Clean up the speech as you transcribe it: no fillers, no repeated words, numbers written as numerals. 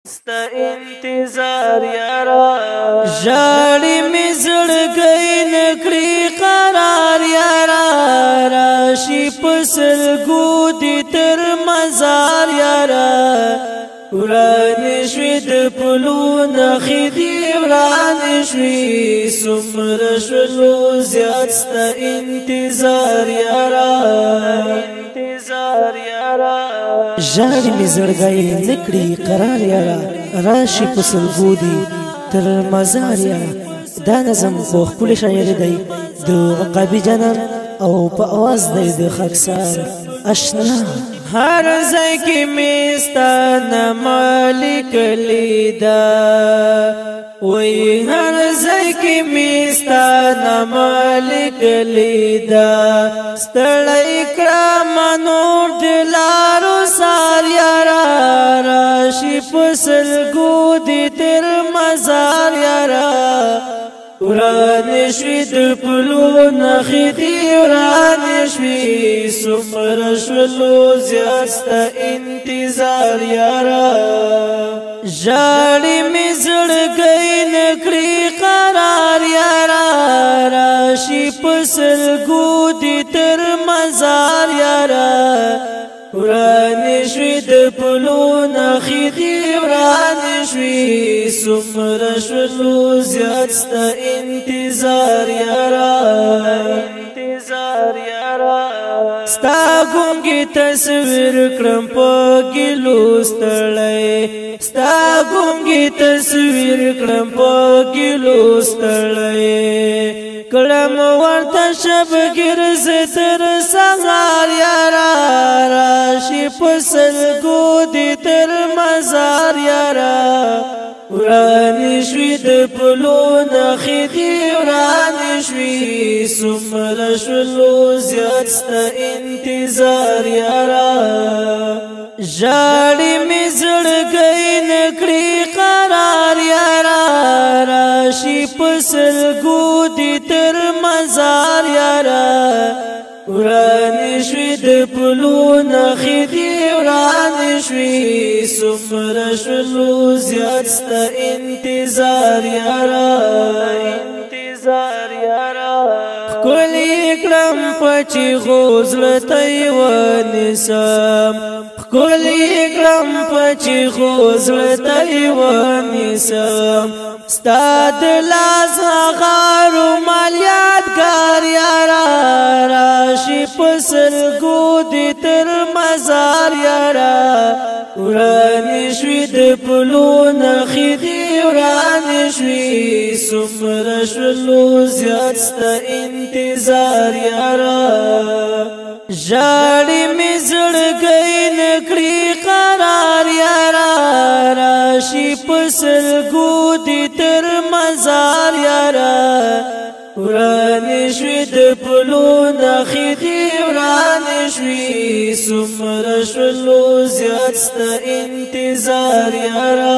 ستا انتظار یارا جاڑی می زړګی نکړي قرار یارا راشي پسلګو دی تر مزار یارا وران شوی د پلون خدی وران شوی سمر شلو زیاد ستا انتظار یارا انتظار یارا جاڑی می زړګی نکړي قرار یارا راشي پسلګو دی تر مزار یارا دا نظم په خپل شاعر دی د عقابی جنان او په आवाज دی د خاکسار اشنا هر ځای کې مستانه مالک لیدا وای هر ځای کې مستانه مالک لیدا ستړی کړم نور دلارو سار یارا راشي پسلګو دی تر مزار یارا وران شوی د پلون خدی وران شوی سمر شلو زیاد ستا انتظار یارا جاڑی می زړګی نکړي قرار یارا راشي پسلګو دی تر مزار یارا وران شوی د پلون خدی وران شوی سمر شلو زیاد ستا انتظار یارا انتظار یارا ستا ګونګي تصویر کړم په ګلو ستړی ستا ګونګي تصویر کړم په ګلو ستړی کړم ورته شبګر زتر سهار یارا راشي پسلګو دی تر مزار یارا وران شوی د پلون خدی وران شوی سمر شلو زیاد ستا انتظار یارا جاڑی می زړګی نکړي قرار یارا راشي پسلګو دی تر مزار یارا وران شوی د پلون خدی وران شوی سمر شلو زیاد ستا انتظار یارا انتظار یارا کلی کلم پچی غوزلتی ونسام کلی کلم پچی غوزلتی ونسام ستاد لاس غارو مالیاتگار یارا راشی پسلګو دی تر مزار یارا وران شوی د پلون خدی وران شوی سمر شلو زیاد ستا انتظار یارا جاڑی می زړګی نکړي قرار یارا راشي پسلګو دی تر مزار یارا وران شوی د پلون خدی وران شوی سمر شلو زیاد ستا انتظار یارا